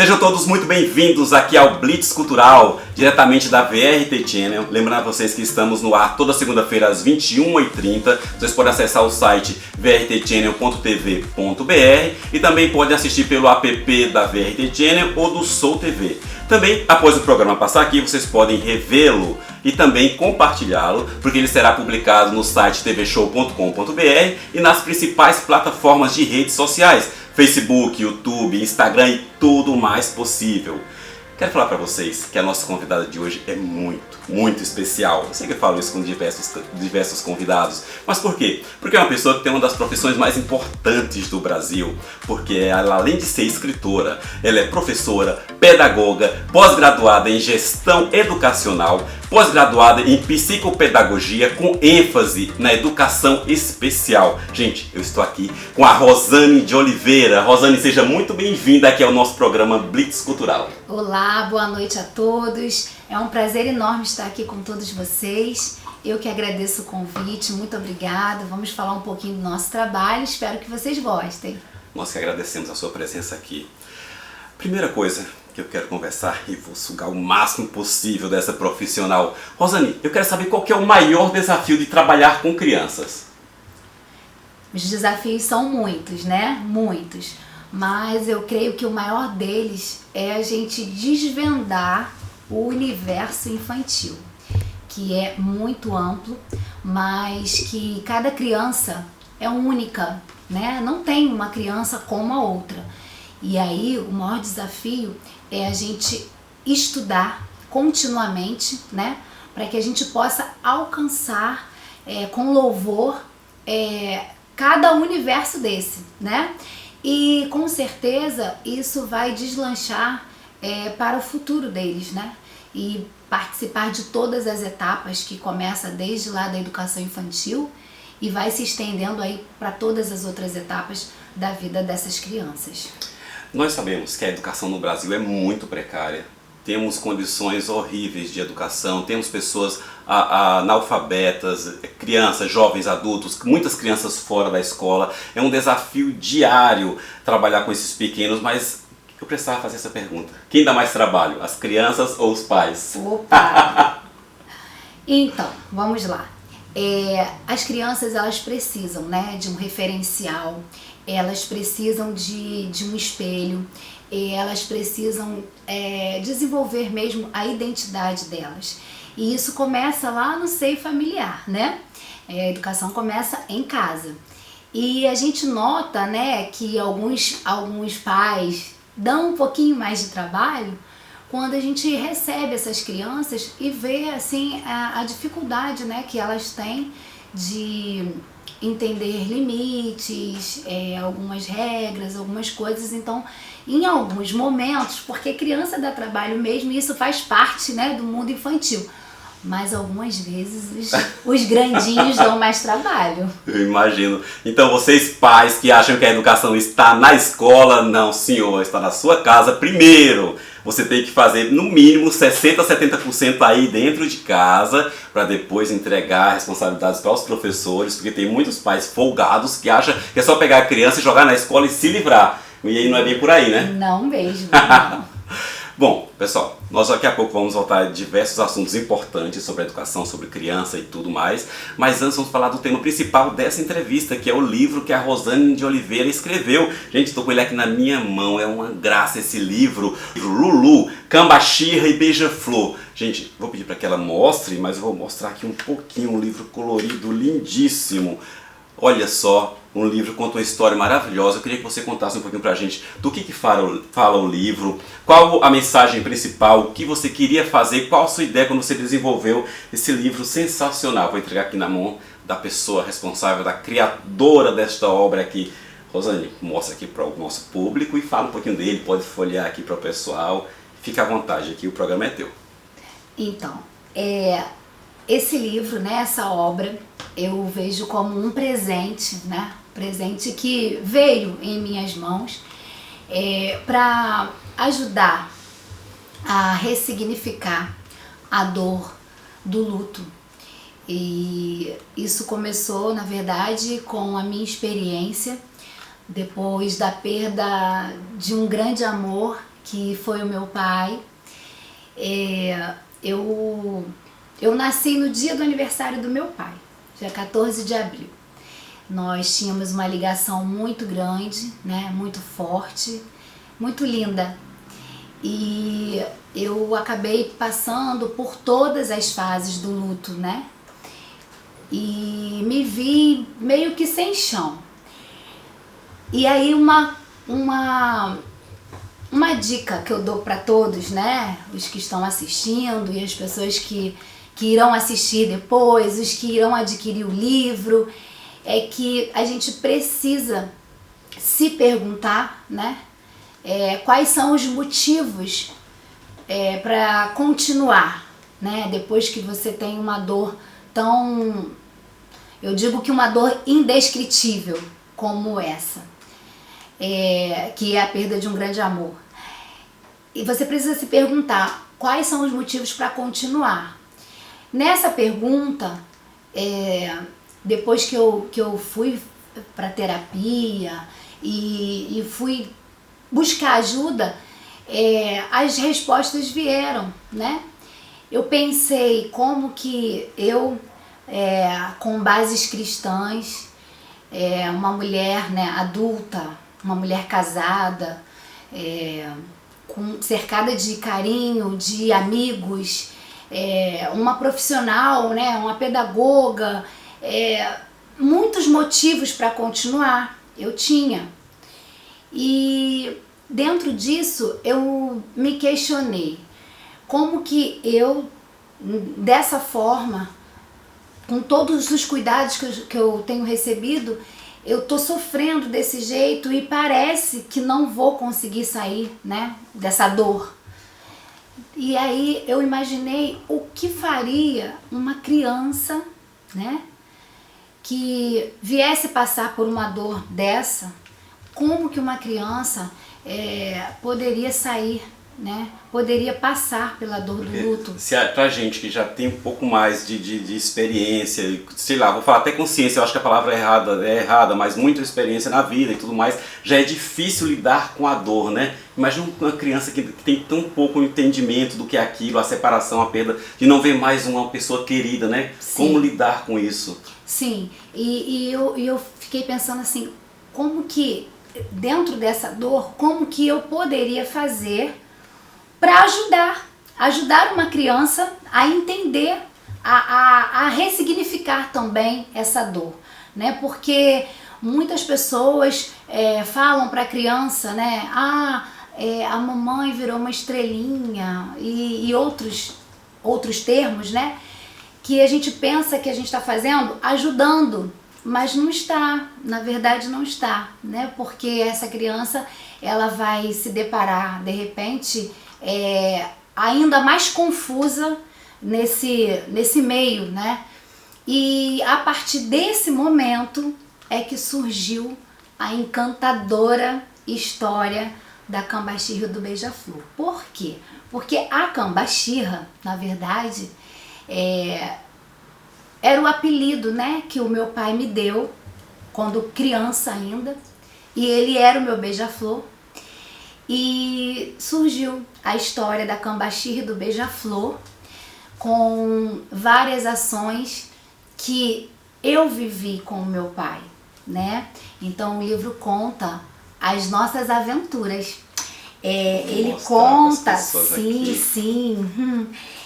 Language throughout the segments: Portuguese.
Sejam todos muito bem-vindos aqui ao Blitz Cultural, diretamente da VRT Channel. Lembrando a vocês que estamos no ar toda segunda-feira às 21h30. Vocês podem acessar o site vrtchannel.tv.br e também podem assistir pelo app da VRT Channel ou do Soul TV. Também, após o programa passar aqui, vocês podem revê-lo e também compartilhá-lo, porque ele será publicado no site tvshow.com.br e nas principais plataformas de redes sociais, Facebook, YouTube, Instagram e tudo mais possível. Quero falar para vocês que a nossa convidada de hoje é muito especial. Eu sei que eu falo isso com diversos convidados, mas por quê? Porque é uma pessoa que tem uma das profissões mais importantes do Brasil, porque ela, além de ser escritora, ela é professora, pedagoga, pós-graduada em gestão educacional, pós-graduada em psicopedagogia com ênfase na educação especial. Gente, eu estou aqui com a Rosane de Oliveira. Rosane, seja muito bem-vinda aqui ao nosso programa Blitz Cultural. Olá, boa noite a todos. É um prazer enorme estar aqui com todos vocês. Eu que agradeço o convite, muito obrigada. Vamos falar um pouquinho do nosso trabalho, espero que vocês gostem. Nós que agradecemos a sua presença aqui. Primeira coisa que eu quero conversar e vou sugar o máximo possível dessa profissional. Rosane, eu quero saber qual que é o maior desafio de trabalhar com crianças. Os desafios são muitos, né? Muitos. Mas eu creio que o maior deles é a gente desvendar o universo infantil, que é muito amplo, mas que cada criança é única, né? Não tem uma criança como a outra. E aí o maior desafio é a gente estudar continuamente, né? Para que a gente possa alcançar com louvor cada universo desse, né? E com certeza isso vai deslanchar para o futuro deles, né? E participar de todas as etapas que começa desde lá da educação infantil e vai se estendendo aí para todas as outras etapas da vida dessas crianças. Nós sabemos que a educação no Brasil é muito precária. Temos condições horríveis de educação, temos pessoas analfabetas, crianças, jovens, adultos, muitas crianças fora da escola. É um desafio diário trabalhar com esses pequenos, mas eu precisava fazer essa pergunta. Quem dá mais trabalho, as crianças ou os pais? Opa! Então, vamos lá. As crianças, elas precisam, né, de um referencial, elas precisam de um espelho, elas precisam desenvolver mesmo a identidade delas. E isso começa lá no seio familiar, né? A educação começa em casa. E a gente nota, né, que alguns pais dão um pouquinho mais de trabalho quando a gente recebe essas crianças e vê assim a dificuldade, né, que elas têm de entender limites, algumas regras, algumas coisas. Então, em alguns momentos, porque criança dá trabalho mesmo, e isso faz parte, né, do mundo infantil. Mas algumas vezes os grandinhos dão mais trabalho. Eu imagino. Então vocês pais que acham que a educação está na escola, não senhor, está na sua casa primeiro. Você tem que fazer no mínimo 60% a 70% aí dentro de casa para depois entregar responsabilidades para os professores, porque tem muitos pais folgados que acham que é só pegar a criança e jogar na escola e se livrar. E aí não é bem por aí, né? Não mesmo, não. Bom, pessoal, nós daqui a pouco vamos voltar a diversos assuntos importantes sobre a educação, sobre criança e tudo mais, mas antes vamos falar do tema principal dessa entrevista, que é o livro que a Rosane de Oliveira escreveu. Gente, estou com ele aqui na minha mão, é uma graça esse livro. Lulu, Cambaxirra e Beija-Flor. Gente, vou pedir para que ela mostre, mas eu vou mostrar aqui um pouquinho, um livro colorido, lindíssimo. Olha só, um livro conta uma história maravilhosa. Eu queria que você contasse um pouquinho pra gente do que fala o livro, qual a mensagem principal, o que você queria fazer, qual a sua ideia quando você desenvolveu esse livro sensacional. Vou entregar aqui na mão da pessoa responsável, da criadora desta obra aqui. Rosane, mostra aqui para o nosso público e fala um pouquinho dele, pode folhear aqui para o pessoal. Fica à vontade aqui, o programa é teu. Então, esse livro, né, essa obra, eu vejo como um presente, né? Presente que veio em minhas mãos para ajudar a ressignificar a dor do luto. E isso começou, na verdade, com a minha experiência depois da perda de um grande amor que foi o meu pai. Eu nasci no dia do aniversário do meu pai, dia 14 de abril. Nós tínhamos uma ligação muito grande, né, muito forte, muito linda. E eu acabei passando por todas as fases do luto, né? E me vi meio que sem chão. E aí uma dica que eu dou para todos, né? Os que estão assistindo e as pessoas que irão assistir depois, os que irão adquirir o livro, é que a gente precisa se perguntar, né? Quais são os motivos para continuar, né? Depois que você tem uma dor tão, eu digo que uma dor indescritível como essa, que é a perda de um grande amor. E você precisa se perguntar quais são os motivos para continuar. Nessa pergunta, depois que eu fui para terapia e fui buscar ajuda, as respostas vieram, né? Eu pensei como que eu, com bases cristãs, uma mulher, né, adulta, uma mulher casada, cercada de carinho, de amigos, uma profissional, né, uma pedagoga, muitos motivos para continuar eu tinha. E dentro disso eu me questionei como que eu, dessa forma, com todos os cuidados que eu tenho recebido, eu tô sofrendo desse jeito e parece que não vou conseguir sair, né, dessa dor. E aí eu imaginei o que faria uma criança, né, que viesse passar por uma dor dessa. Como que uma criança poderia sair, né? Poderia passar pela dor do luto. Se pra gente que já tem um pouco mais de experiência, sei lá, vou falar até consciência, eu acho que a palavra é errada, mas muita experiência na vida e tudo mais, já é difícil lidar com a dor, né? Imagina uma criança que tem tão pouco entendimento do que é aquilo, a separação, a perda, de não ver mais uma pessoa querida, né? Sim. Como lidar com isso? Sim, e eu fiquei pensando assim, como que, dentro dessa dor, como que eu poderia fazer para ajudar uma criança a entender, a ressignificar também essa dor, né? Porque muitas pessoas falam para a criança, né? A mamãe virou uma estrelinha e outros termos, né? Que a gente pensa que a gente está fazendo ajudando, mas não está, na verdade não está, né? Porque essa criança, ela vai se deparar, de repente, ainda mais confusa nesse meio, né? E a partir desse momento é que surgiu a encantadora história da Cambaxirra do Beija-Flor. Por quê? Porque a Cambaxirra, na verdade, era o apelido, né, que o meu pai me deu quando criança ainda, e ele era o meu beija-flor. E surgiu a história da Cambaxirra do Beija-Flor com várias ações que eu vivi com o meu pai, né? Então o livro conta as nossas aventuras. Ele conta,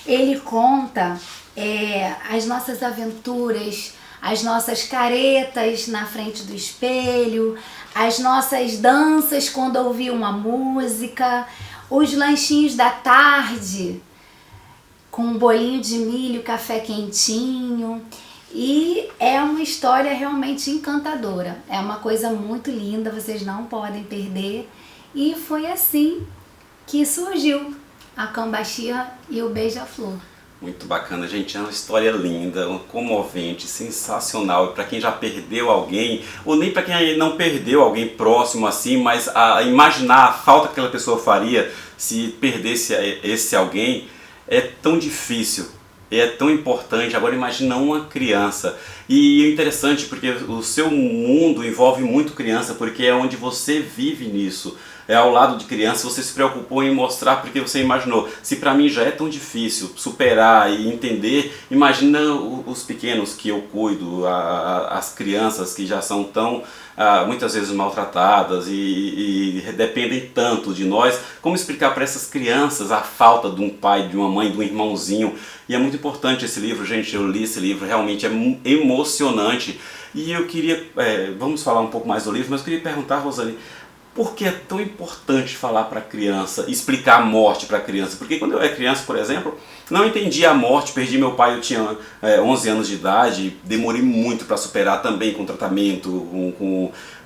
ele conta as nossas aventuras, as nossas caretas na frente do espelho, as nossas danças quando ouvia uma música, os lanchinhos da tarde com um bolinho de milho, café quentinho. E é uma história realmente encantadora, é uma coisa muito linda, vocês não podem perder. E foi assim que surgiu a Cambaxirra e o Beija-Flor. Muito bacana, gente, é uma história linda, comovente, sensacional. Para quem já perdeu alguém, ou nem para quem não perdeu alguém próximo assim, mas a imaginar a falta que aquela pessoa faria se perdesse esse alguém é tão difícil, é tão importante. Agora imagina uma criança. E é interessante porque o seu mundo envolve muito criança, porque é onde você vive nisso. É ao lado de criança, você se preocupou em mostrar porque você imaginou. Se para mim já é tão difícil superar e entender, imagina os pequenos que eu cuido, as crianças que já são tão muitas vezes maltratadas e dependem tanto de nós. Como explicar para essas crianças a falta de um pai, de uma mãe, de um irmãozinho? E é muito importante esse livro, gente. Eu li esse livro, realmente é emocionante. E eu queria, vamos falar um pouco mais do livro, mas eu queria perguntar, Rosane, por que é tão importante falar para a criança, explicar a morte para a criança? Porque quando eu era criança, por exemplo, não entendia a morte, perdi meu pai, eu tinha 11 anos de idade, demorei muito para superar também com tratamento,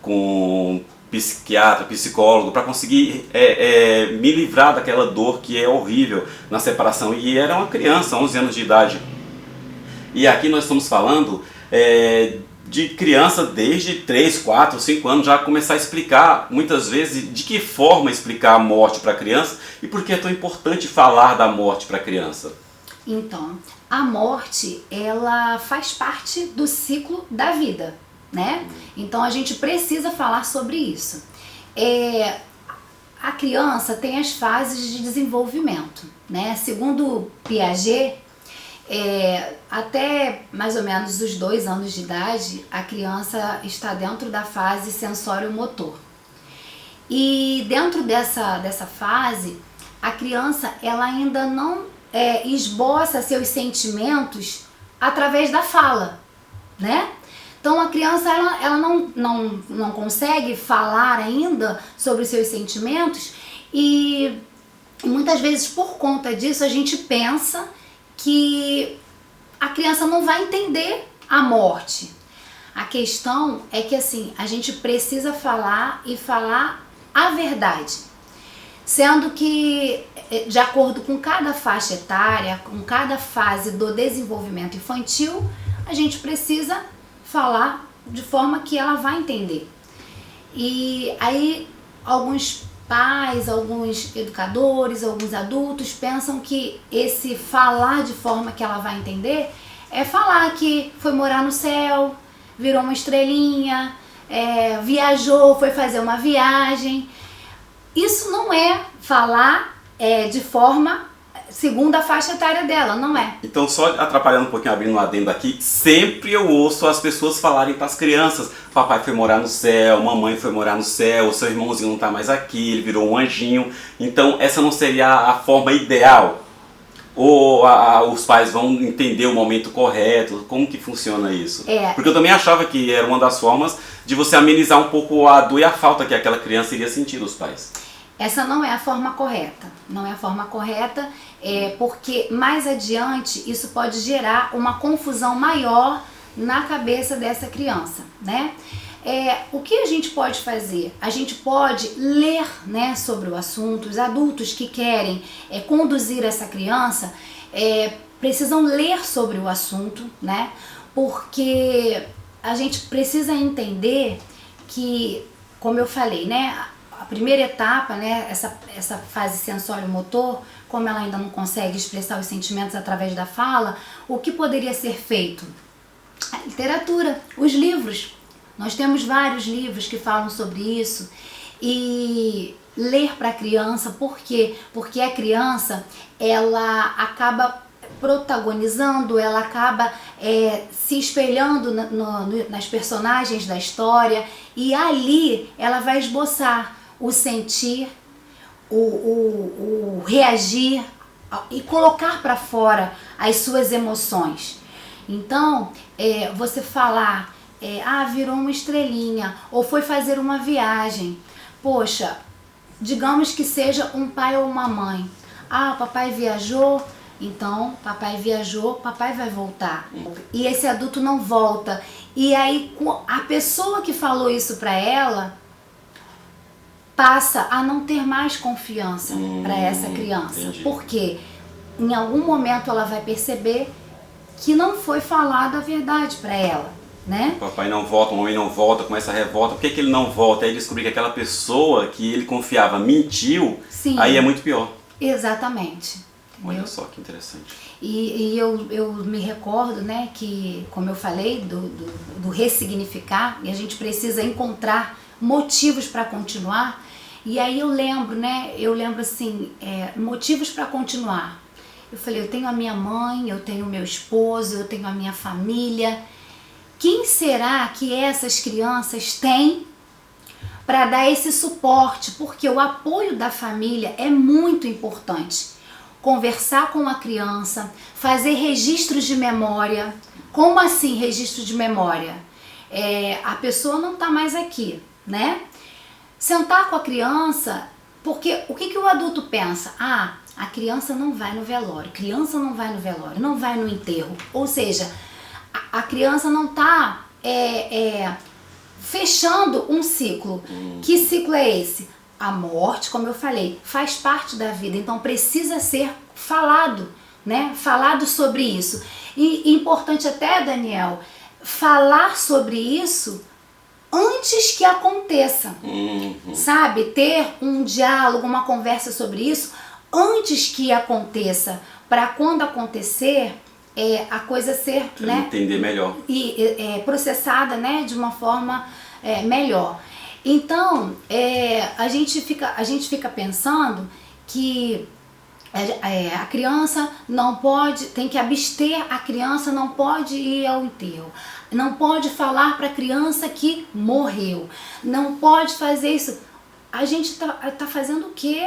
com psiquiatra, psicólogo, para conseguir me livrar daquela dor que é horrível na separação. E era uma criança, 11 anos de idade. E aqui nós estamos falando de criança desde 3, 4, 5 anos, já começar a explicar muitas vezes de que forma explicar a morte para a criança e por que é tão importante falar da morte para a criança. Então, a morte, ela faz parte do ciclo da vida, né? Então a gente precisa falar sobre isso. A criança tem as fases de desenvolvimento, né? Segundo Piaget, até mais ou menos os 2 anos de idade, a criança está dentro da fase sensório-motor. E dentro dessa fase, a criança ela ainda não esboça seus sentimentos através da fala, né? Então a criança ela não consegue falar ainda sobre os seus sentimentos e muitas vezes por conta disso a gente pensa que a criança não vai entender a morte. A questão é que assim, a gente precisa falar e falar a verdade. Sendo que, de acordo com cada faixa etária, com cada fase do desenvolvimento infantil, a gente precisa falar de forma que ela vai entender. E aí, alguns pais, alguns educadores, alguns adultos pensam que esse falar de forma que ela vai entender é falar que foi morar no céu, virou uma estrelinha, viajou, foi fazer uma viagem. Isso não é falar de forma segundo a faixa etária dela, não é. Então, só atrapalhando um pouquinho, abrindo um adendo aqui, sempre eu ouço as pessoas falarem para as crianças: papai foi morar no céu, mamãe foi morar no céu, seu irmãozinho não está mais aqui, ele virou um anjinho. Então, essa não seria a forma ideal? Ou os pais vão entender o momento correto? Como que funciona isso? Porque eu também achava que era uma das formas de você amenizar um pouco a dor e a falta que aquela criança iria sentir dos pais. Essa não é a forma correta. Não é a forma correta, porque mais adiante isso pode gerar uma confusão maior na cabeça dessa criança, né? O que a gente pode fazer? A gente pode ler, né, sobre o assunto. Os adultos que querem conduzir essa criança precisam ler sobre o assunto, né? Porque a gente precisa entender que, como eu falei, né, a primeira etapa, né, essa fase sensório-motor, como ela ainda não consegue expressar os sentimentos através da fala, o que poderia ser feito? A literatura, os livros. Nós temos vários livros que falam sobre isso. E ler para a criança, por quê? Porque a criança, ela acaba protagonizando, ela acaba se espelhando nas personagens da história, e ali ela vai esboçar o sentir, o reagir e colocar para fora as suas emoções. Então, você falar, virou uma estrelinha, ou foi fazer uma viagem. Poxa, digamos que seja um pai ou uma mãe. Papai viajou, então papai viajou, papai vai voltar. E esse adulto não volta. E aí a pessoa que falou isso para ela passa a não ter mais confiança para essa criança. Entendi. Porque em algum momento ela vai perceber que não foi falada a verdade para ela, né? O papai não volta, a mamãe não volta, começa a revolta. Por que ele não volta? Aí descobrir que aquela pessoa que ele confiava mentiu. Sim. Aí é muito pior. Exatamente. Olha só que interessante. E eu me recordo, né, que, como eu falei, do ressignificar, e a gente precisa encontrar motivos para continuar. E aí eu lembro assim, motivos para continuar. Eu falei, eu tenho a minha mãe, eu tenho o meu esposo, eu tenho a minha família. Quem será que essas crianças têm para dar esse suporte? Porque o apoio da família é muito importante. Conversar com a criança, fazer registros de memória. Como assim registro de memória? A pessoa não está mais aqui, né? Sentar com a criança, porque o que o adulto pensa? A criança não vai no velório, criança não vai no velório, não vai no enterro. Ou seja, a criança não está fechando um ciclo. Que ciclo é esse? A morte, como eu falei, faz parte da vida, então precisa ser falado, né? Falado sobre isso. E importante até, Daniel, falar sobre isso antes que aconteça, sabe? Ter um diálogo, uma conversa sobre isso antes que aconteça, para quando acontecer, a coisa ser, né? Entender melhor. E processada, né? De uma forma melhor. Então, a gente fica pensando que a criança não pode, tem que abster, a criança não pode ir ao enterro, não pode falar para a criança que morreu, não pode fazer isso. A gente tá fazendo o que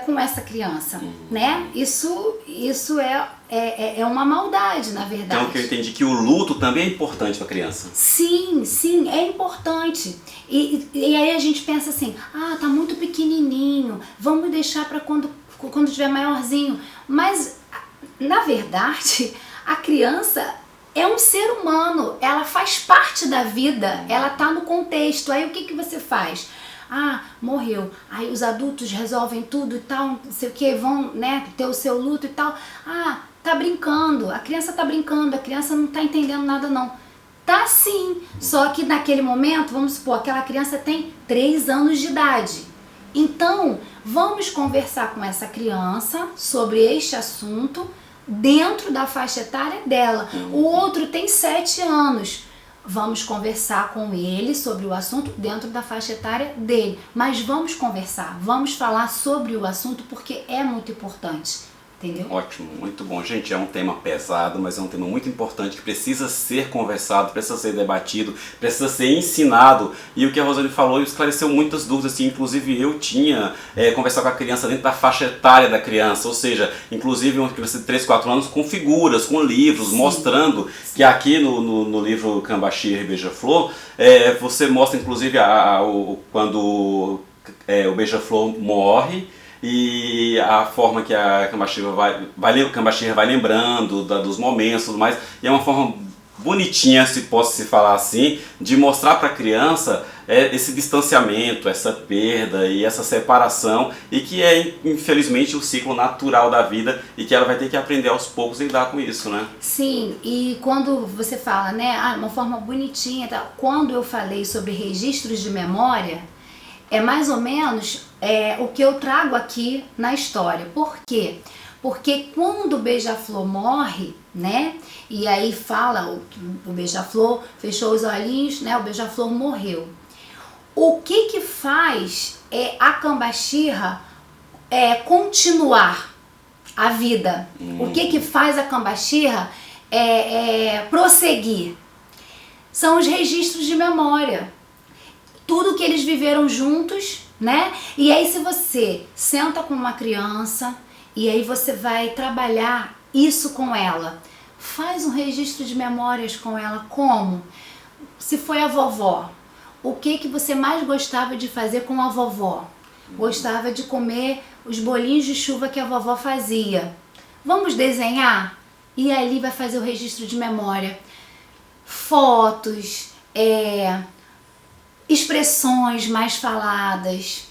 com essa criança, né? Isso é uma maldade, na verdade. Então, que eu entendi que o luto também é importante para a criança. Sim, é importante. E aí a gente pensa assim, tá muito pequenininho, vamos deixar para quando estiver maiorzinho. Mas, na verdade, a criança é um ser humano, ela faz parte da vida, ela tá no contexto. Aí o que você faz? Morreu. Aí os adultos resolvem tudo e tal, não sei o que, vão, né, ter o seu luto e tal. Tá brincando, a criança tá brincando, a criança não tá entendendo nada não. Tá sim, só que naquele momento, vamos supor, aquela criança tem 3 anos de idade. Então, vamos conversar com essa criança sobre este assunto dentro da faixa etária dela. O outro tem 7 anos. Vamos conversar com ele sobre o assunto dentro da faixa etária dele. Mas vamos conversar, vamos falar sobre o assunto porque é muito importante. Entendeu? Ótimo, muito bom. Gente, é um tema pesado, mas é um tema muito importante que precisa ser conversado, precisa ser debatido, precisa ser ensinado. E o que a Rosane falou esclareceu muitas dúvidas. Assim, inclusive eu tinha conversado com a criança dentro da faixa etária da criança, ou seja, inclusive uma criança de 3, 4 anos com figuras, com livros, mostrando que aqui no livro Cambaxira e Beija-Flor, você mostra inclusive quando o Beija-Flor morre, e a forma que a Cambaxira vai lembrando dos momentos e tudo mais, e é uma forma bonitinha, se posso se falar assim, de mostrar para a criança esse distanciamento, essa perda e essa separação, e que é infelizmente o ciclo natural da vida e que ela vai ter que aprender aos poucos a lidar com isso, né? Sim, e quando você fala, né, uma forma bonitinha, tá? Quando eu falei sobre registros de memória, é mais ou menos o que eu trago aqui na história. Por quê? Porque quando o Beija-Flor morre, né? E aí fala, o Beija-Flor fechou os olhinhos, né? O Beija-Flor morreu. O que faz a Cambaxira continuar a vida? O que faz a Cambaxira prosseguir? São os registros de memória. Tudo que eles viveram juntos, né? E aí se você senta com uma criança e aí você vai trabalhar isso com ela, faz um registro de memórias com ela. Como? Se foi a vovó, o que você mais gostava de fazer com a vovó? Gostava de comer os bolinhos de chuva que a vovó fazia. Vamos desenhar? E ali vai fazer o registro de memória. Fotos, expressões mais faladas,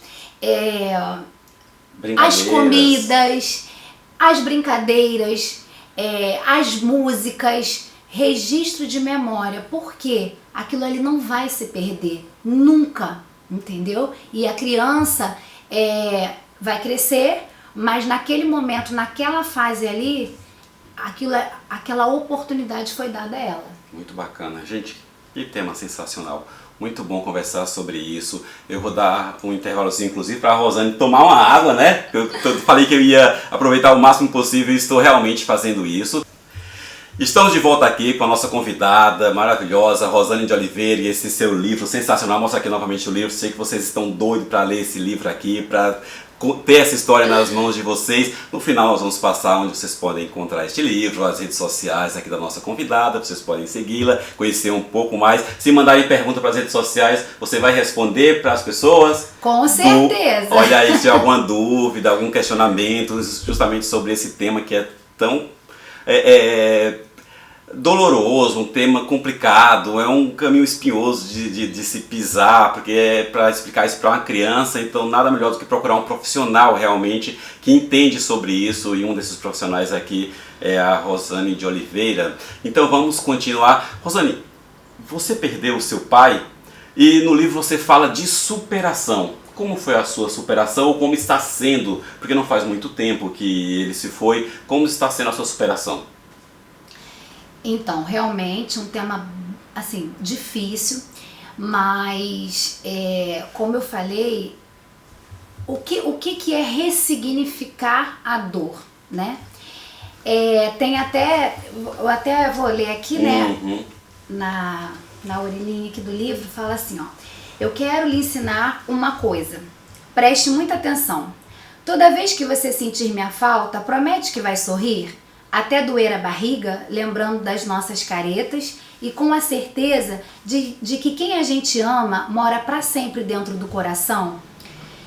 as comidas, as brincadeiras, as músicas, registro de memória, porque aquilo ali não vai se perder, nunca, entendeu? E a criança vai crescer, mas naquele momento, naquela fase ali, aquela oportunidade foi dada a ela. Muito bacana. Gente, que tema sensacional. Muito bom conversar sobre isso. Eu vou dar um intervalozinho, inclusive, para a Rosane tomar uma água, né? Eu falei que eu ia aproveitar o máximo possível e estou realmente fazendo isso. Estamos de volta aqui com a nossa convidada maravilhosa, Rosane de Oliveira, e esse seu livro sensacional. Mostra aqui novamente o livro. Sei que vocês estão doidos para ler esse livro aqui, para ter essa história nas mãos de vocês. No final nós vamos passar onde vocês podem encontrar este livro, as redes sociais aqui da nossa convidada, vocês podem segui-la, conhecer um pouco mais. Se mandarem pergunta para as redes sociais, você vai responder para as pessoas? Com certeza! Olha aí, se tem alguma dúvida, algum questionamento, justamente sobre esse tema que é tão doloroso, um tema complicado, é um caminho espinhoso de se pisar, porque é para explicar isso para uma criança, então nada melhor do que procurar um profissional realmente que entende sobre isso, e um desses profissionais aqui é a Rosane de Oliveira. Então vamos continuar. Rosane, você perdeu o seu pai e no livro você fala de superação. Como foi a sua superação ou como está sendo, porque não faz muito tempo que ele se foi, como está sendo a sua superação? Então, realmente um tema assim difícil, mas como eu falei, o que é ressignificar a dor, né? Tem até, eu até vou ler aqui, né? Na orelhinha aqui do livro fala assim, ó: eu quero lhe ensinar uma coisa. Preste muita atenção. Toda vez que você sentir minha falta, promete que vai sorrir? Até doer a barriga, lembrando das nossas caretas e com a certeza de que quem a gente ama mora para sempre dentro do coração?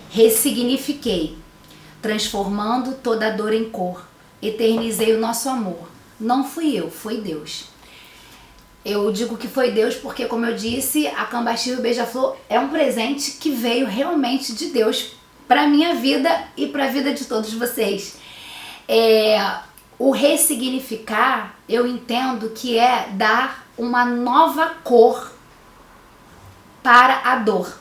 Ressignifiquei, transformando toda a dor em cor. Eternizei o nosso amor. Não fui eu, foi Deus. Eu digo que foi Deus porque, como eu disse, a Cambaxi e o Beija-Flor é um presente que veio realmente de Deus para a minha vida e para a vida de todos vocês. O ressignificar, eu entendo que é dar uma nova cor para a dor,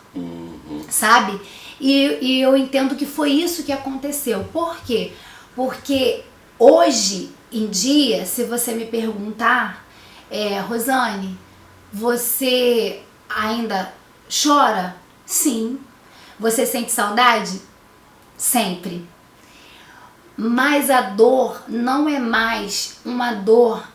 sabe? E eu entendo que foi isso que aconteceu. Por quê? Porque hoje em dia, se você me perguntar, Rosane, você ainda chora? Sim. Você sente saudade? Sempre. Mas a dor não é mais uma dor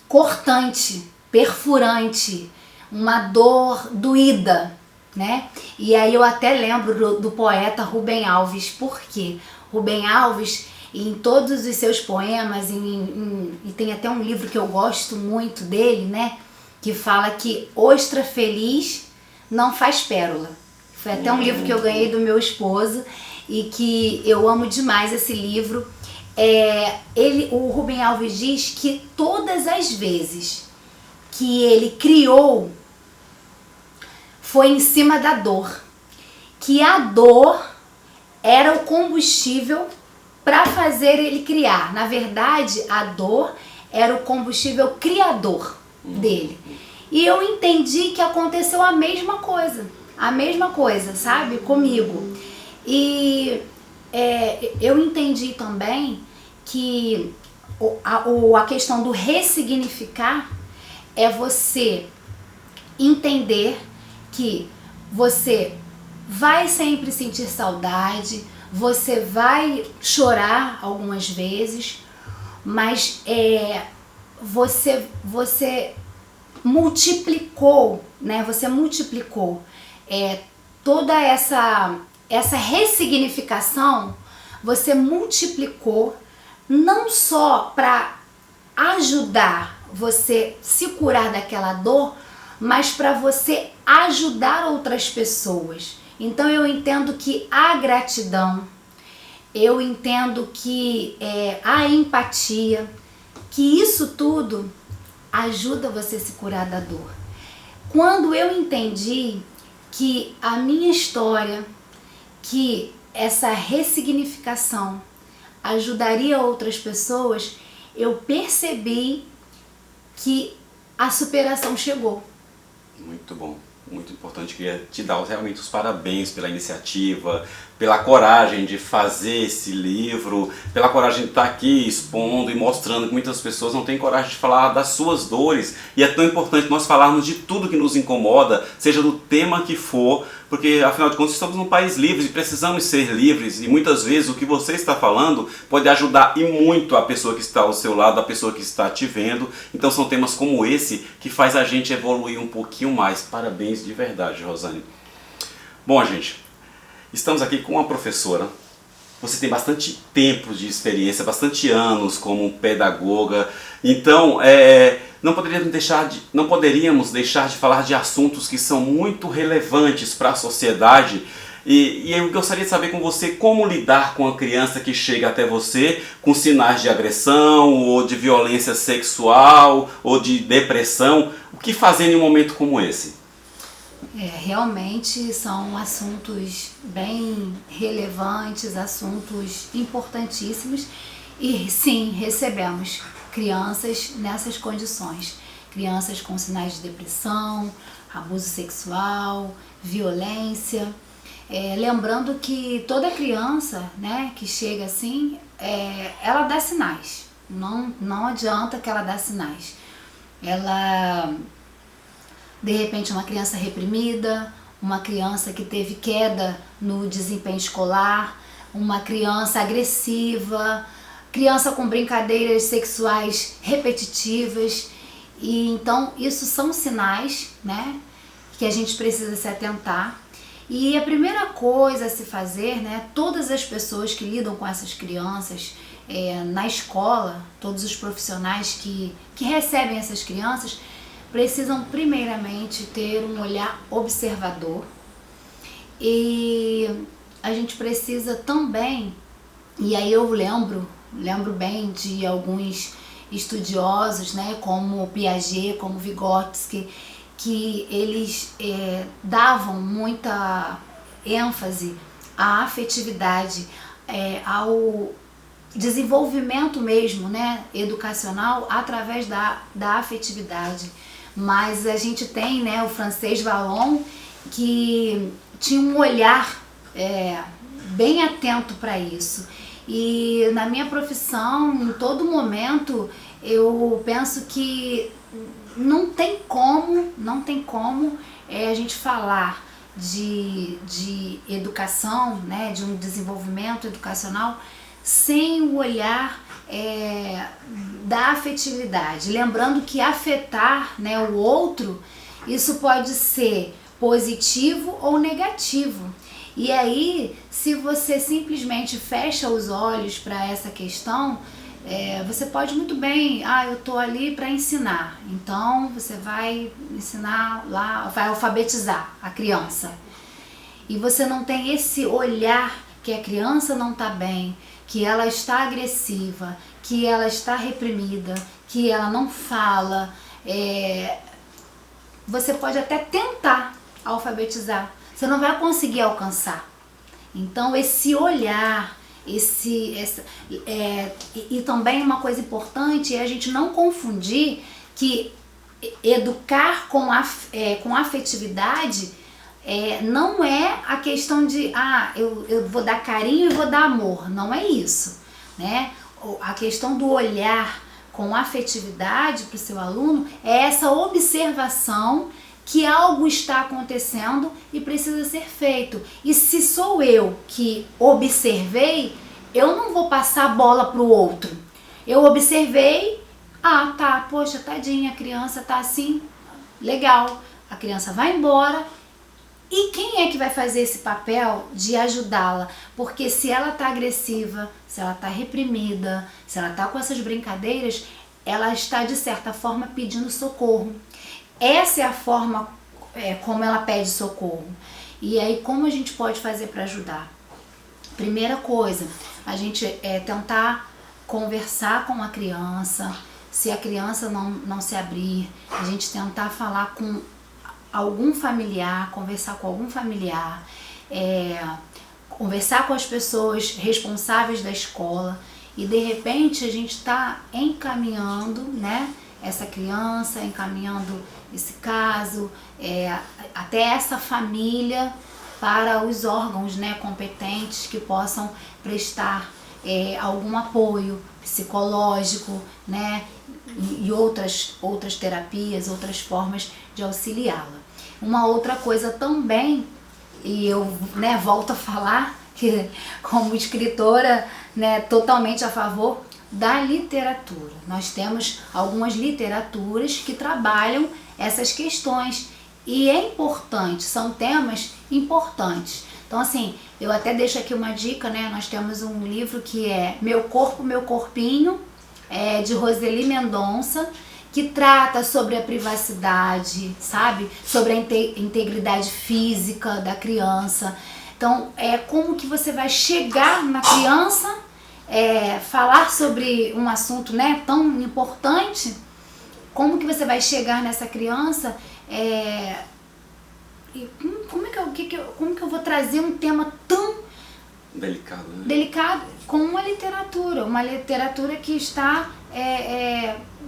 cortante, perfurante, uma dor doída, né? E aí eu até lembro do poeta Rubem Alves. Por quê? Rubem Alves, em todos os seus poemas, e tem até um livro que eu gosto muito dele, né? Que fala que ostra feliz não faz pérola. Foi até um livro que eu ganhei do meu esposo e que eu amo demais esse livro. O Rubem Alves diz que todas as vezes que ele criou foi em cima da dor, que a dor era o combustível para fazer ele criar. Na verdade, a dor era o combustível criador dele. E eu entendi que aconteceu a mesma coisa, sabe, comigo. E eu entendi também que a questão do ressignificar é você entender que você vai sempre sentir saudade, você vai chorar algumas vezes, mas você multiplicou, né? Você multiplicou toda essa ressignificação, você multiplicou não só para ajudar você se curar daquela dor, mas para você ajudar outras pessoas. Então eu entendo que a gratidão, eu entendo que a empatia, que isso tudo ajuda você a se curar da dor. Quando eu entendi que a minha história, que essa ressignificação ajudaria outras pessoas, eu percebi que a superação chegou. Muito bom. Muito importante, queria te dar realmente os parabéns pela iniciativa, pela coragem de fazer esse livro, pela coragem de estar aqui expondo e mostrando que muitas pessoas não têm coragem de falar das suas dores. E é tão importante nós falarmos de tudo que nos incomoda, seja do tema que for, porque afinal de contas estamos num país livre e precisamos ser livres, e muitas vezes o que você está falando pode ajudar e muito a pessoa que está ao seu lado, a pessoa que está te vendo. Então são temas como esse que faz a gente evoluir um pouquinho mais. Parabéns de verdade, Rosane. Bom, gente, estamos aqui com uma professora. Você tem bastante tempo de experiência, bastante anos como pedagoga. Então, não poderíamos deixar de falar de assuntos que são muito relevantes para a sociedade. E eu gostaria de saber com você como lidar com a criança que chega até você com sinais de agressão, ou de violência sexual, ou de depressão. O que fazer em um momento como esse? Realmente são assuntos bem relevantes, assuntos importantíssimos, e sim, recebemos crianças nessas condições, crianças com sinais de depressão, abuso sexual, violência. Lembrando que toda criança, né, que chega assim, ela dá sinais, não adianta que ela dá sinais. Ela, de repente, uma criança reprimida, uma criança que teve queda no desempenho escolar, uma criança agressiva, criança com brincadeiras sexuais repetitivas. E então isso são sinais, né, que a gente precisa se atentar. E a primeira coisa a se fazer, né, todas as pessoas que lidam com essas crianças na escola, todos os profissionais que recebem essas crianças, precisam primeiramente ter um olhar observador. E a gente precisa também, e aí eu lembro bem de alguns estudiosos, né, como Piaget, como Vygotsky, que eles davam muita ênfase à afetividade, ao desenvolvimento mesmo, né, educacional através da afetividade. Mas a gente tem, né, o francês Vallon, que tinha um olhar bem atento para isso. E na minha profissão, em todo momento, eu penso que não tem como a gente falar de educação, né, de um desenvolvimento educacional, sem o olhar da afetividade. Lembrando que afetar, né, o outro, isso pode ser positivo ou negativo. E aí, se você simplesmente fecha os olhos para essa questão, você pode muito bem, eu tô ali para ensinar, então você vai ensinar lá, vai alfabetizar a criança. E você não tem esse olhar que a criança não está bem, que ela está agressiva, que ela está reprimida, que ela não fala. Você pode até tentar alfabetizar, você não vai conseguir alcançar. Então esse olhar, e também uma coisa importante é a gente não confundir que educar com afetividade não é a questão de eu vou dar carinho e vou dar amor. Não é isso, né? A questão do olhar com afetividade para o seu aluno é essa observação que algo está acontecendo e precisa ser feito. E se sou eu que observei, eu não vou passar a bola para o outro. Eu observei, poxa, tadinha, a criança tá assim, legal. A criança vai embora. E quem é que vai fazer esse papel de ajudá-la? Porque se ela tá agressiva, se ela tá reprimida, se ela tá com essas brincadeiras, ela está de certa forma pedindo socorro. Essa é a forma como ela pede socorro. E aí, como a gente pode fazer para ajudar? Primeira coisa, a gente tentar conversar com a criança. Se a criança não se abrir, a gente tentar falar com algum familiar, conversar com algum familiar, conversar com as pessoas responsáveis da escola, e de repente a gente está encaminhando, né, essa criança, encaminhando esse caso, até essa família para os órgãos, né, competentes que possam prestar algum apoio psicológico, né, e outras terapias, outras formas de auxiliá-la. Uma outra coisa também, e eu, né, volto a falar, que como escritora, né, totalmente a favor da literatura. Nós temos algumas literaturas que trabalham essas questões e é importante, são temas importantes. Então, assim, eu até deixo aqui uma dica, né? Nós temos um livro que é Meu Corpo, Meu Corpinho, de Roseli Mendonça, que trata sobre a privacidade, sabe? Sobre a integridade física da criança. Então, como que você vai chegar na criança, falar sobre um assunto, né, tão importante, como que você vai chegar nessa criança, como que eu vou trazer um tema tão delicado, né? Delicado com uma literatura que está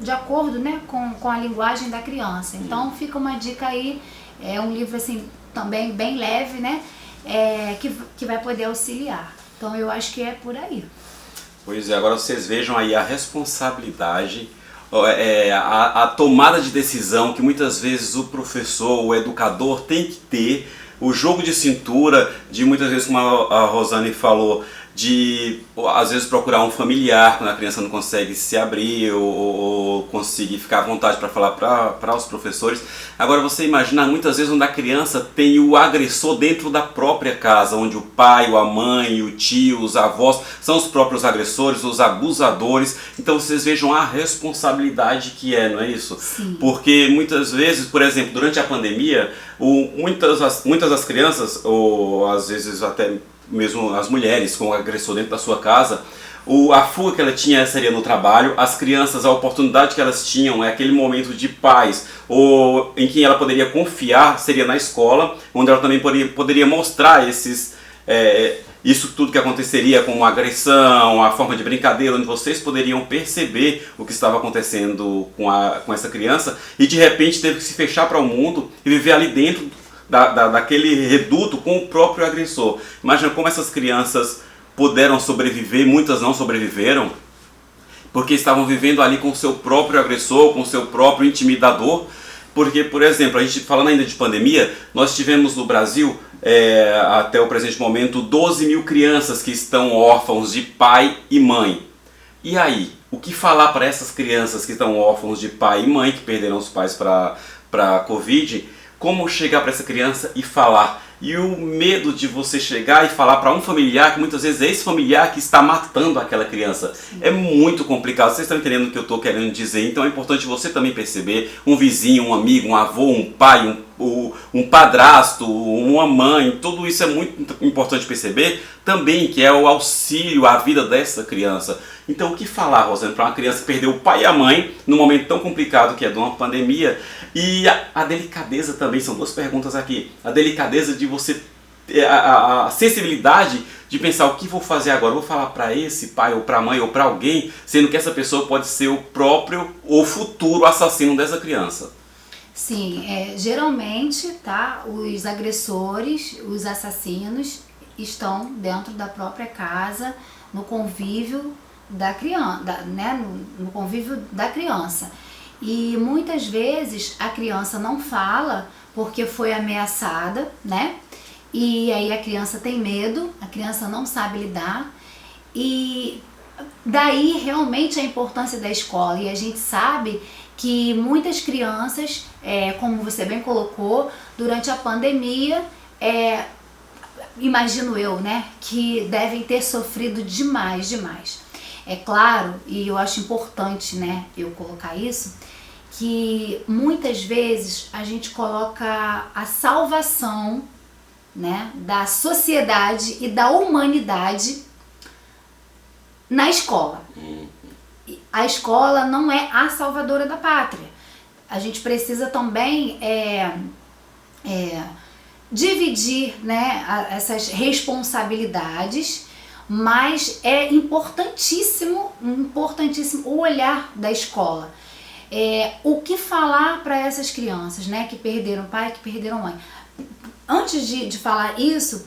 de acordo, né, com a linguagem da criança. Então fica uma dica aí, é um livro assim também bem leve, né, que vai poder auxiliar. Então eu acho que é por aí. Pois é, agora vocês vejam aí a responsabilidade, a tomada de decisão que muitas vezes o professor, o educador tem que ter, o jogo de cintura, de muitas vezes, como a Rosane falou, de às vezes procurar um familiar quando a criança não consegue se abrir ou conseguir ficar à vontade para falar para os professores. Agora você imagina muitas vezes onde a criança tem o agressor dentro da própria casa, onde o pai, a mãe, o tio, os avós são os próprios agressores, os abusadores. Então vocês vejam a responsabilidade que não é isso? Sim. Porque muitas vezes, por exemplo, durante a pandemia, muitas das crianças, ou às vezes até mesmo as mulheres com o agressor dentro da sua casa, a fuga que ela tinha seria no trabalho, as crianças, a oportunidade que elas tinham, aquele momento de paz, ou em que ela poderia confiar, seria na escola, onde ela também poderia mostrar isso tudo que aconteceria com a agressão, a forma de brincadeira, onde vocês poderiam perceber o que estava acontecendo com essa criança, e de repente teve que se fechar para o mundo e viver ali dentro daquele reduto com o próprio agressor. Imagina como essas crianças puderam sobreviver, muitas não sobreviveram, porque estavam vivendo ali com o seu próprio agressor, com o seu próprio intimidador. Porque, por exemplo, a gente falando ainda de pandemia, nós tivemos no Brasil, até o presente momento, 12 mil crianças que estão órfãos de pai e mãe. E aí, o que falar para essas crianças que estão órfãos de pai e mãe, que perderam os pais para a Covid? Como chegar para essa criança e falar? E o medo de você chegar e falar para um familiar, que muitas vezes é esse familiar que está matando aquela criança. É muito complicado. Vocês estão entendendo o que eu estou querendo dizer? Então é importante você também perceber, um vizinho, um amigo, um avô, um pai, um padrasto, uma mãe, tudo isso é muito importante perceber também, que é o auxílio à vida dessa criança. Então o que falar, Rosane, para uma criança que perdeu o pai e a mãe num momento tão complicado que é de uma pandemia? E a delicadeza também, são duas perguntas aqui. A delicadeza de você, a sensibilidade de pensar o que vou fazer agora, vou falar para esse pai ou para a mãe ou para alguém, sendo que essa pessoa pode ser o próprio ou futuro assassino dessa criança. Sim, geralmente, tá, os agressores, os assassinos estão dentro da própria casa, no convívio da criança, né, no convívio da criança. E muitas vezes a criança não fala porque foi ameaçada, né? E aí a criança tem medo, a criança não sabe lidar. E daí realmente a importância da escola. E a gente sabe que muitas crianças, como você bem colocou, durante a pandemia, imagino eu, né, que devem ter sofrido demais. É claro, e eu acho importante, né, eu colocar isso, que muitas vezes a gente coloca a salvação, né, da sociedade e da humanidade na escola. A escola não é a salvadora da pátria. A gente precisa também dividir, né, essas responsabilidades, mas é importantíssimo o olhar da escola. O que falar para essas crianças, né, que perderam pai, que perderam mãe? Antes de falar isso,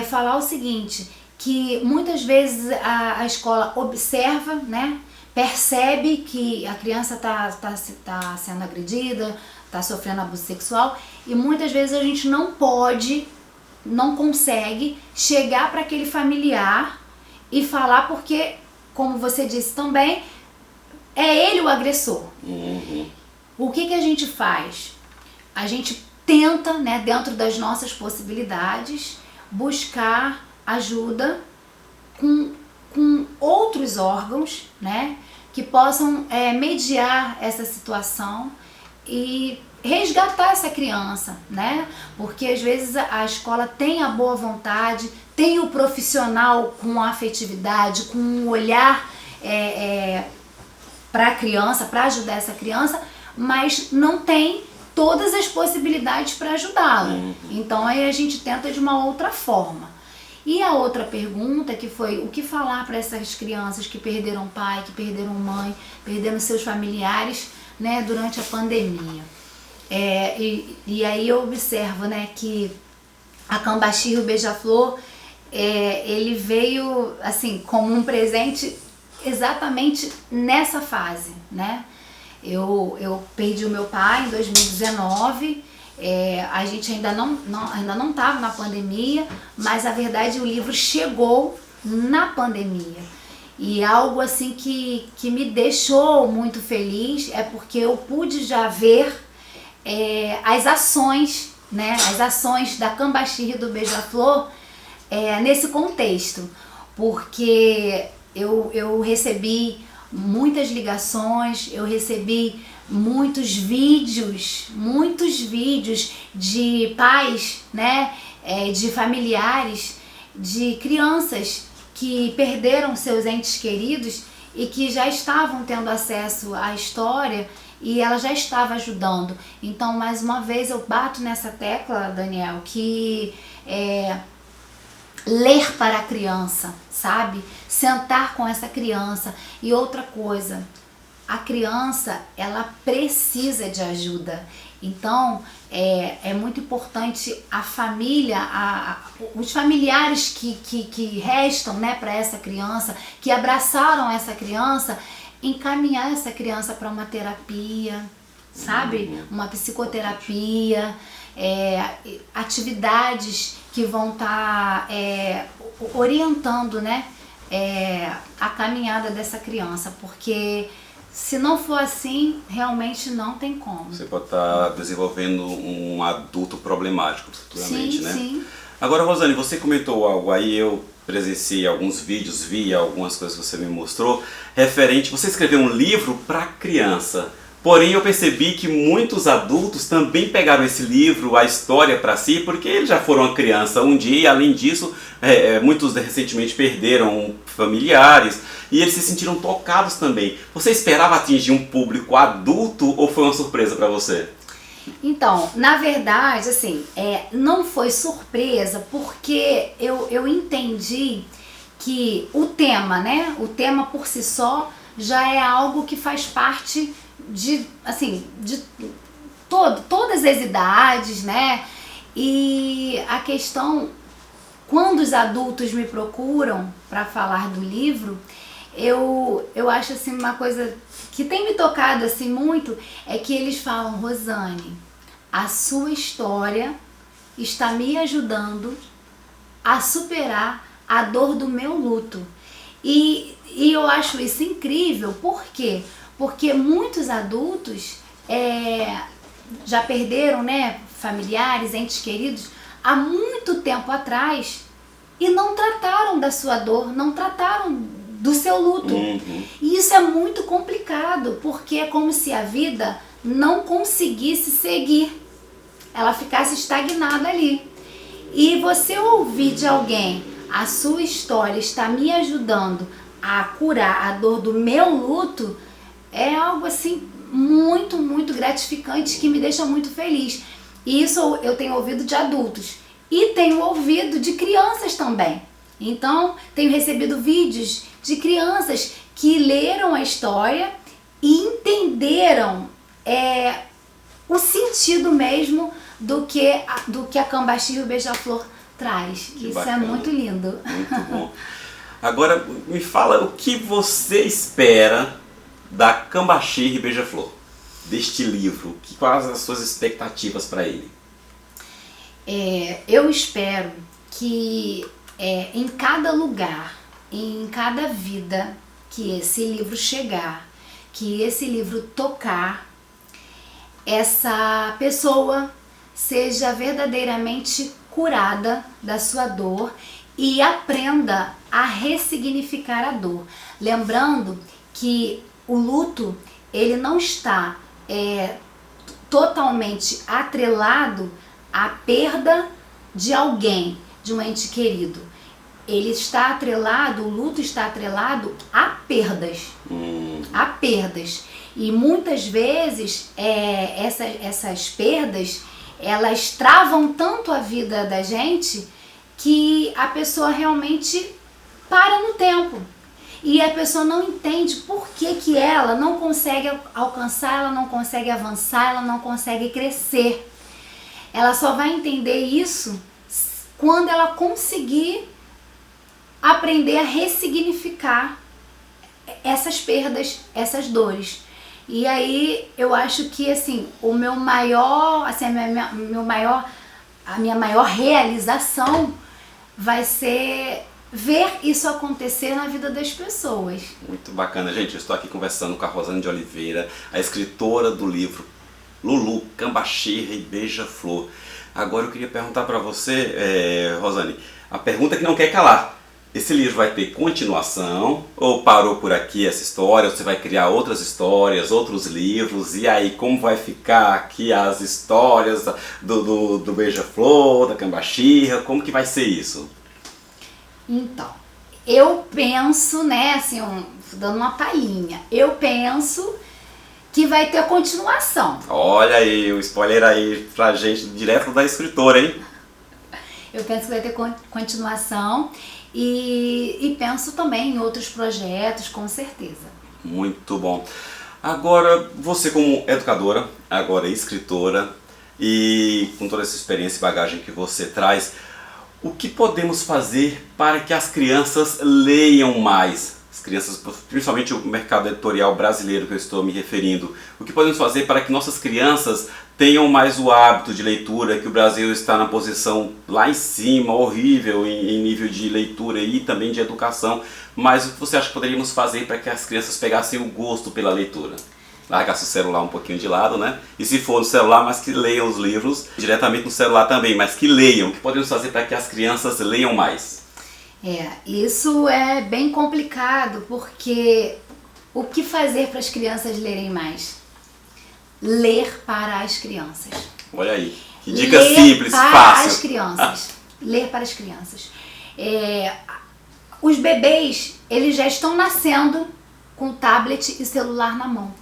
falar o seguinte, que muitas vezes a escola observa, né, percebe que a criança tá sendo agredida, está sofrendo abuso sexual, e muitas vezes a gente não consegue chegar para aquele familiar e falar porque, como você disse também, é ele o agressor. O que a gente faz? A gente tenta, né, dentro das nossas possibilidades, buscar ajuda com outros órgãos, né, que possam mediar essa situação e resgatar essa criança, né? Porque às vezes a escola tem a boa vontade, tem o profissional com afetividade, com um olhar para a criança, para ajudar essa criança, mas não tem todas as possibilidades para ajudá-la. Então aí a gente tenta de uma outra forma. E a outra pergunta, que foi o que falar para essas crianças que perderam pai, que perderam mãe, perderam seus familiares, né, durante a pandemia. E aí eu observo, né, que a Cambaxi o Beija-Flor, ele veio assim como um presente exatamente nessa fase, né? Eu perdi o meu pai em 2019. A gente ainda não estava na pandemia, mas a verdade o livro chegou na pandemia. E algo assim que me deixou muito feliz é porque eu pude já ver as ações, né, as ações da Cambaxi do Beija-Flor nesse contexto, porque eu recebi muitas ligações, eu recebi muitos vídeos de pais, né, de familiares, de crianças que perderam seus entes queridos e que já estavam tendo acesso à história e ela já estava ajudando. Então, mais uma vez, eu bato nessa tecla, Daniel, que ler para a criança, sabe? Sentar com essa criança. E outra coisa, a criança, ela precisa de ajuda. Então, é muito importante a família, os familiares que restam, né, para essa criança, que abraçaram essa criança, encaminhar essa criança para uma terapia, sabe? Uma psicoterapia, atividades que vão estar orientando, né, a caminhada dessa criança, porque se não for assim, realmente não tem como. Você pode estar desenvolvendo um adulto problemático futuramente, sim, né? Sim. Agora, Rosane, você comentou algo aí, eu presenciei alguns vídeos, vi algumas coisas que você me mostrou, referente, você escreveu um livro para criança. Porém, eu percebi que muitos adultos também pegaram esse livro, a história para si, porque eles já foram uma criança um dia e, além disso, muitos recentemente perderam familiares e eles se sentiram tocados também. Você esperava atingir um público adulto ou foi uma surpresa para você? Então, na verdade, assim, não foi surpresa porque eu entendi que o tema, né, o tema por si só já é algo que faz parte de todas as idades, né? E a questão, quando os adultos me procuram para falar do livro, eu acho assim uma coisa que tem me tocado assim muito, é que eles falam: Rosane, a sua história está me ajudando a superar a dor do meu luto. E eu acho isso incrível, por quê? Porque muitos adultos já perderam, né, familiares, entes queridos há muito tempo atrás e não trataram da sua dor, não trataram do seu luto. E isso é muito complicado, porque é como se a vida não conseguisse seguir, ela ficasse estagnada ali. E você ouvir de alguém: a sua história está me ajudando a curar a dor do meu luto, é algo assim muito, muito gratificante, que me deixa muito feliz. E isso eu tenho ouvido de adultos e tenho ouvido de crianças também. Então, tenho recebido vídeos de crianças que leram a história e entenderam o sentido mesmo do que a Cambaxi e o Beija-Flor traz. Que Isso bacana. é muito lindo. Muito bom. Agora, me fala o que você espera da Cambaxi e Beija-Flor, deste livro. Quais as suas expectativas para ele? Eu espero que em cada lugar, em cada vida que esse livro chegar, que esse livro tocar, essa pessoa seja verdadeiramente curada da sua dor e aprenda a ressignificar a dor. Lembrando que o luto, ele não está totalmente atrelado à perda de alguém, de um ente querido. Ele está atrelado, o luto está atrelado a perdas. A perdas. E muitas vezes essas perdas, elas travam tanto a vida da gente que a pessoa realmente para no tempo. E a pessoa não entende por que ela não consegue alcançar, ela não consegue avançar, ela não consegue crescer. Ela só vai entender isso quando ela conseguir aprender a ressignificar essas perdas, essas dores. E aí eu acho que assim, a minha maior realização vai ser ver isso acontecer na vida das pessoas. Muito bacana, gente. Eu estou aqui conversando com a Rosane de Oliveira, a escritora do livro Lulu, Cambaxi e Beija-Flor. Agora eu queria perguntar para você, Rosane, a pergunta que não quer calar. Esse livro vai ter continuação ou parou por aqui essa história? Ou você vai criar outras histórias, outros livros? E aí, como vai ficar aqui as histórias do Beija-Flor, da Cambaxi? Como que vai ser isso? Então, eu penso, né, assim, dando uma palhinha, eu penso que vai ter continuação. Olha aí, o spoiler aí pra gente, direto da escritora, hein? Eu penso que vai ter continuação e penso também em outros projetos, com certeza. Muito bom. Agora, você como educadora, agora escritora, e com toda essa experiência e bagagem que você traz, o que podemos fazer para que as crianças leiam mais? As crianças, principalmente o mercado editorial brasileiro que eu estou me referindo. O que podemos fazer para que nossas crianças tenham mais o hábito de leitura, que o Brasil está na posição lá em cima, horrível em nível de leitura e também de educação. Mas o que você acha que poderíamos fazer para que as crianças pegassem o gosto pela leitura? Largasse o celular um pouquinho de lado, né? E se for no celular, mas que leiam os livros diretamente no celular também, mas que leiam. O que podemos fazer para que as crianças leiam mais? Isso é bem complicado, porque o que fazer para as crianças lerem mais? Ler para as crianças. Olha aí, que dica simples, fácil. Para as crianças. Ler para as crianças. Os bebês, eles já estão nascendo com tablet e celular na mão.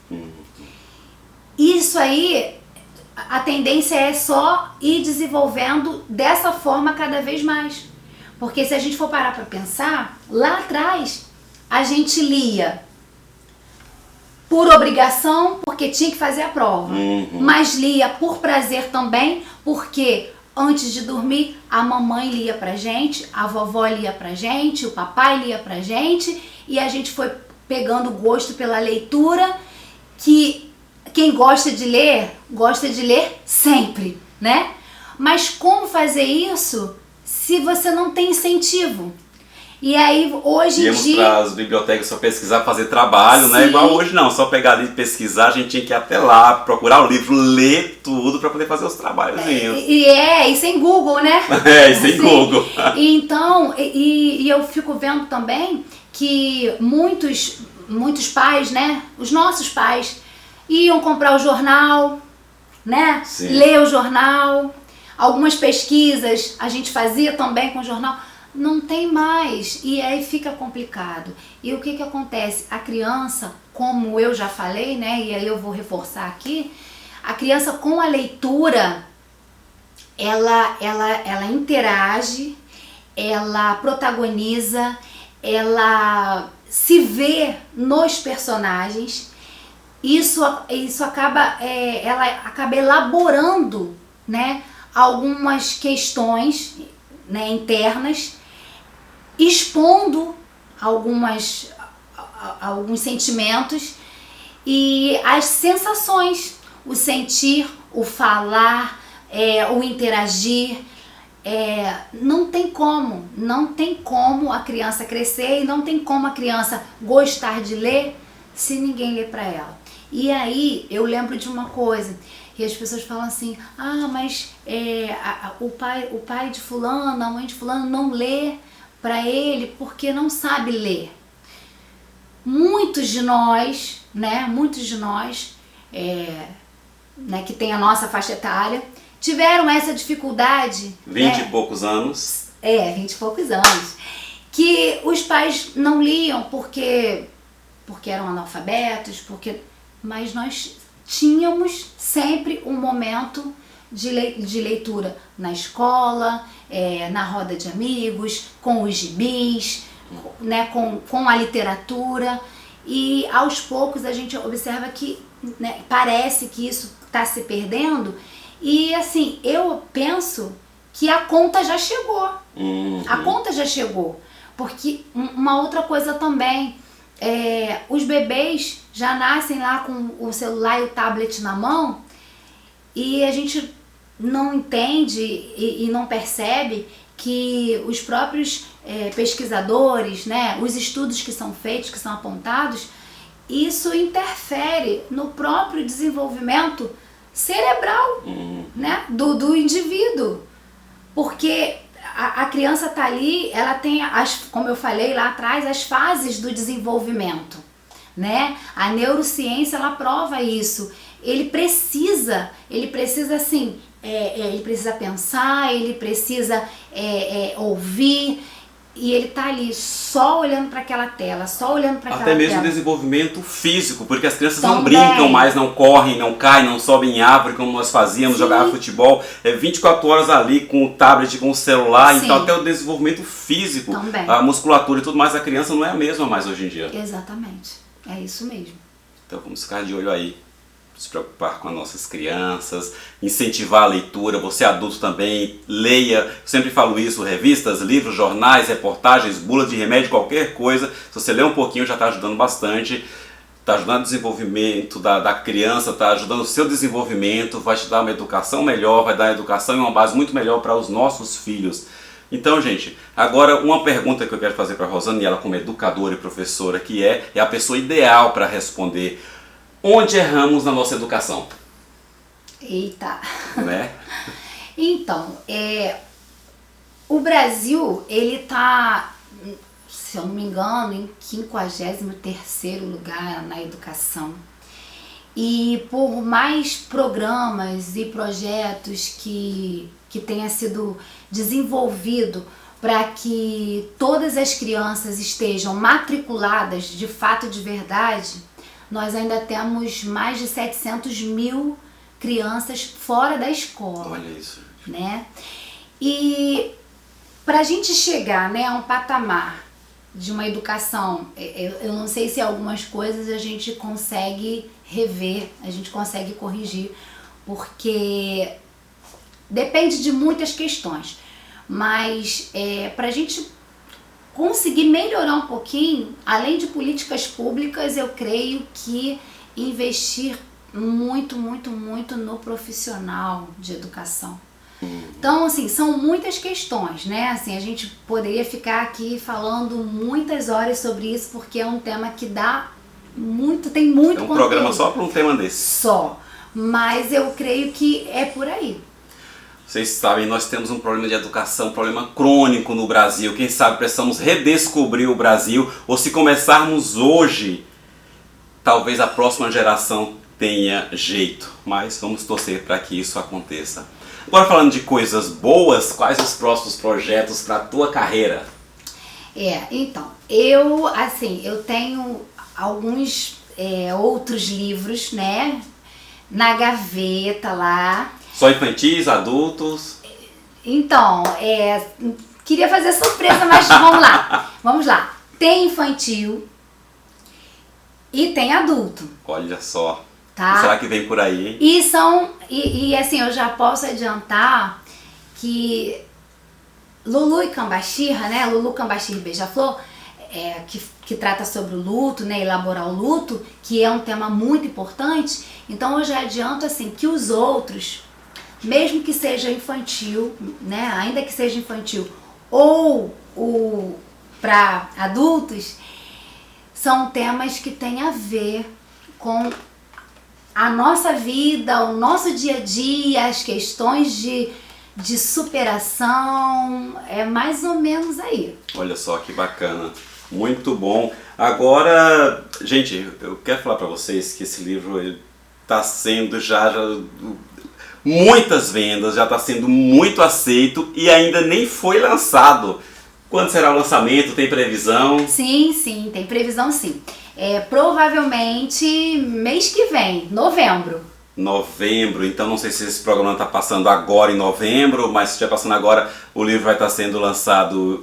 Isso aí, a tendência é só ir desenvolvendo dessa forma cada vez mais. Porque se a gente for parar para pensar, lá atrás a gente lia por obrigação, porque tinha que fazer a prova. Mas lia por prazer também, porque antes de dormir a mamãe lia pra gente, a vovó lia pra gente, o papai lia pra gente, e a gente foi pegando gosto pela leitura, que quem gosta de ler sempre, né? Mas como fazer isso se você não tem incentivo? E aí, hoje em dia... para as bibliotecas só pesquisar, fazer trabalho, né? Igual hoje não, só pegar ali e pesquisar, a gente tinha que ir até lá, procurar o livro, ler tudo para poder fazer os trabalhozinhos. E sem Google, né? E sem Google. Então, eu fico vendo também que muitos pais, né? Os nossos pais iam comprar o jornal, né? Sim. Ler o jornal. Algumas pesquisas a gente fazia também com o jornal. Não tem mais, e aí fica complicado. E o que acontece? A criança, como eu já falei, né, e aí eu vou reforçar aqui, a criança com a leitura, ela interage, ela protagoniza, ela se vê nos personagens, isso acaba, ela acaba elaborando, né, algumas questões, né, internas, expondo alguns sentimentos e as sensações, o sentir, o falar, o interagir. Não tem como a criança crescer e não tem como a criança gostar de ler se ninguém lê para ela. E aí eu lembro de uma coisa, e as pessoas falam assim, mas o pai de fulano, a mãe de fulano não lê para ele porque não sabe ler. Muitos de nós, né, que tem a nossa faixa etária, tiveram essa dificuldade. 20 e poucos anos. 20 e poucos anos. Que os pais não liam porque eram analfabetos, mas nós tínhamos sempre um momento de leitura na escola, na roda de amigos, com os gibis, né, com a literatura. E aos poucos a gente observa que, né, parece que isso está se perdendo. E assim, eu penso que a conta já chegou. A conta já chegou. Porque uma outra coisa também, os bebês já nascem lá com o celular e o tablet na mão e a gente não entende e não percebe que os próprios pesquisadores, né, os estudos que são feitos, que são apontados, isso interfere no próprio desenvolvimento cerebral, né, do indivíduo. Porque a criança está ali, ela tem, como eu falei lá atrás, as fases do desenvolvimento, né? A neurociência, ela prova isso. Ele precisa assim, ele precisa pensar, ele precisa ouvir, e ele tá ali só olhando para aquela tela, só olhando para aquela tela. Até mesmo desenvolvimento físico, porque as crianças não brincam mais, não correm, não caem, não sobem em árvore como nós fazíamos, jogava futebol, 24 horas ali com o tablet, com o celular. Sim. Então até o desenvolvimento físico, também. A musculatura e tudo mais, a criança não é a mesma mais hoje em dia. Exatamente, é isso mesmo. Então vamos ficar de olho aí. Se preocupar com as nossas crianças, incentivar a leitura, você adulto também, leia, eu sempre falo isso, revistas, livros, jornais, reportagens, bula de remédio, qualquer coisa, se você ler um pouquinho já está ajudando bastante, está ajudando o desenvolvimento da criança, está ajudando o seu desenvolvimento, vai te dar uma educação melhor, vai dar uma educação e uma base muito melhor para os nossos filhos. Então, gente, agora uma pergunta que eu quero fazer para a Rosane, ela como educadora e professora que é a pessoa ideal para responder. Onde erramos na nossa educação? Eita! Né? Então, o Brasil, ele tá, se eu não me engano, em 53º lugar na educação. E por mais programas e projetos que tenha sido desenvolvido para que todas as crianças estejam matriculadas de fato, de verdade, nós ainda temos mais de 700 mil crianças fora da escola. Olha isso. Né? E para a gente chegar, né, a um patamar de uma educação, eu não sei se algumas coisas a gente consegue rever, a gente consegue corrigir, porque depende de muitas questões. Mas para a gente conseguir melhorar um pouquinho, além de políticas públicas, eu creio que investir muito no profissional de educação. Então, assim, são muitas questões, né? Assim, a gente poderia ficar aqui falando muitas horas sobre isso, porque é um tema que tem muito conteúdo. É um programa só para um tema desse. Só. Mas eu creio que é por aí. Vocês sabem, nós temos um problema de educação, um problema crônico no Brasil. Quem sabe precisamos redescobrir o Brasil, ou se começarmos hoje, talvez a próxima geração tenha jeito. Mas vamos torcer para que isso aconteça. Agora falando de coisas boas, quais os próximos projetos para a tua carreira? Então, eu tenho alguns outros livros, né, na gaveta lá. Só infantis, adultos? Então, queria fazer surpresa, mas vamos lá. Tem infantil, e tem adulto. Olha só. Tá? Será que vem por aí, hein? E assim, eu já posso adiantar que Lulu e Cambachirra, né? Lulu, Cambachirra e Beija-Flor, que trata sobre o luto, né? Elaborar o luto, que é um tema muito importante. Então eu já adianto assim que os outros, mesmo que seja infantil, né? Ainda que seja infantil, ou para adultos, são temas que têm a ver com a nossa vida, o nosso dia a dia, as questões de superação, é mais ou menos aí. Olha só que bacana, muito bom. Agora, gente, eu quero falar para vocês que esse livro está sendo já muitas vendas, já está sendo muito aceito e ainda nem foi lançado. Quando será o lançamento? Tem previsão? Sim, tem previsão sim. Provavelmente mês que vem, novembro. Novembro, então não sei se esse programa está passando agora em novembro, mas se estiver passando agora, o livro vai estar sendo lançado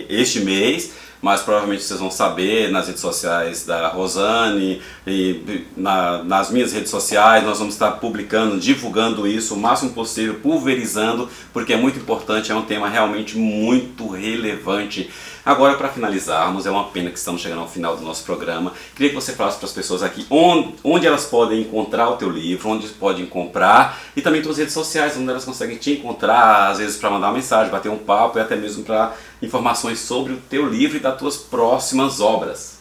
este mês, mas provavelmente vocês vão saber nas redes sociais da Rosane e nas minhas redes sociais. Nós vamos estar publicando, divulgando isso o máximo possível, pulverizando, porque é muito importante, é um tema realmente muito relevante. Agora, para finalizarmos, é uma pena que estamos chegando ao final do nosso programa. Queria que você falasse para as pessoas aqui onde elas podem encontrar o teu livro, onde podem comprar e também tuas redes sociais, onde elas conseguem te encontrar, às vezes para mandar uma mensagem, bater um papo e até mesmo para informações sobre o teu livro e das tuas próximas obras.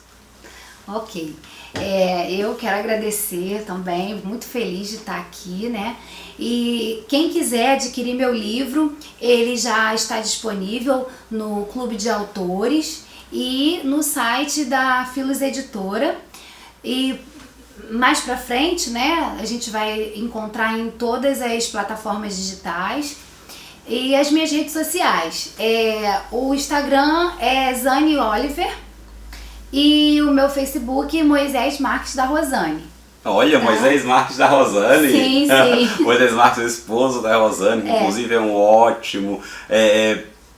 Ok. Eu quero agradecer também, muito feliz de estar aqui, né? E quem quiser adquirir meu livro, ele já está disponível no Clube de Autores e no site da Filos Editora. E mais pra frente, né, a gente vai encontrar em todas as plataformas digitais. E as minhas redes sociais, o Instagram é Zane Oliver e o meu Facebook Moisés Marques da Rosane. Olha, Moisés Marques da Rosane. Sim. Moisés Marques é o esposo da Rosane, que inclusive é um ótimo,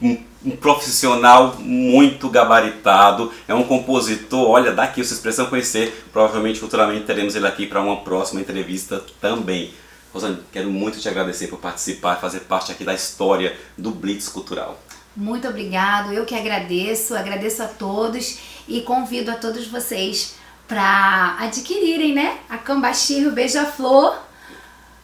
um profissional muito gabaritado, é um compositor. Olha, daqui essa expressão conhecer, provavelmente futuramente teremos ele aqui para uma próxima entrevista também. Rosane, quero muito te agradecer por participar, fazer parte aqui da história do Blitz Cultural. Muito obrigado, eu que agradeço a todos e convido a todos vocês para adquirirem, né, a Cambachirra e o Beija-Flor.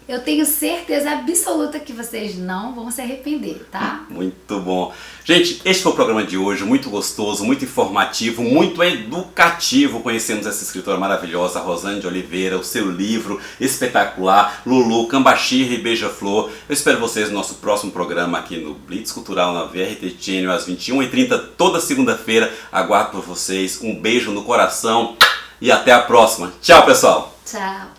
Eu tenho certeza absoluta que vocês não vão se arrepender, tá? Muito bom. Gente, este foi o programa de hoje, muito gostoso, muito informativo, muito educativo. Conhecemos essa escritora maravilhosa, Rosane de Oliveira, o seu livro espetacular, Lulu, Cambachirra e Beija-Flor. Eu espero vocês no nosso próximo programa aqui no Blitz Cultural, na VRT Channel, às 21h30, toda segunda-feira. Aguardo por vocês, um beijo no coração e até a próxima. Tchau, pessoal! Tchau!